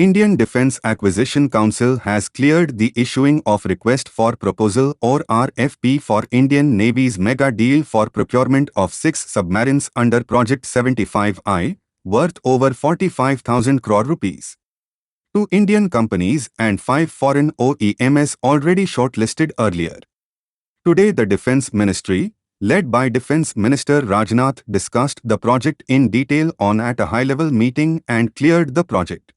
Indian Defence Acquisition Council has cleared the issuing of Request for Proposal or RFP for Indian Navy's mega deal for procurement of 6 submarines under Project 75I, worth over 45,000 crore rupees. 2 Indian companies and 5 foreign OEMs already shortlisted earlier. Today the Defence Ministry, led by Defence Minister Rajnath, discussed the project in detail at a high-level meeting and cleared the project.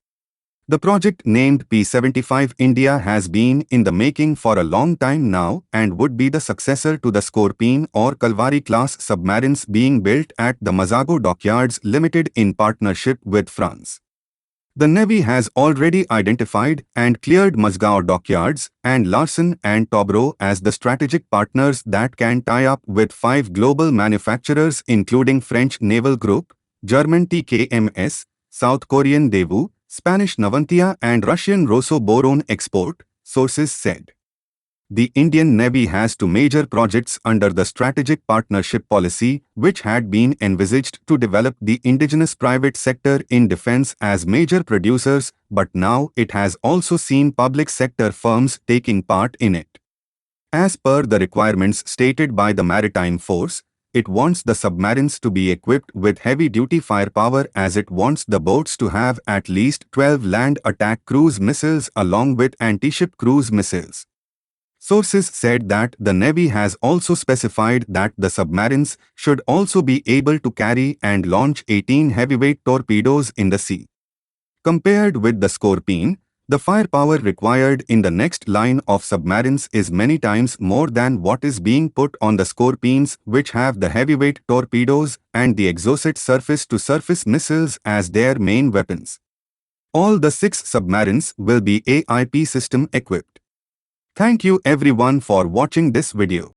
The project named P-75 India has been in the making for a long time now and would be the successor to the Scorpene or Kalvari class submarines being built at the Mazago Dockyards Limited in partnership with France. The Navy has already identified and cleared Mazago Dockyards and Larsen and Toubro as the strategic partners that can tie up with 5 global manufacturers including French Naval Group, German TKMS, South Korean Daewoo, Spanish Navantia and Russian Rosoboron Export, sources said. The Indian Navy has 2 major projects under the Strategic Partnership Policy, which had been envisaged to develop the indigenous private sector in defense as major producers, but now it has also seen public sector firms taking part in it. As per the requirements stated by the Maritime Force, it wants the submarines to be equipped with heavy-duty firepower as it wants the boats to have at least 12 land attack cruise missiles along with anti-ship cruise missiles. Sources said that the Navy has also specified that the submarines should also be able to carry and launch 18 heavyweight torpedoes in the sea. Compared with the Scorpene, the firepower required in the next line of submarines is many times more than what is being put on the Scorpenes, which have the heavyweight torpedoes and the Exocet surface-to-surface missiles as their main weapons. All the 6 submarines will be AIP system equipped. Thank you everyone for watching this video.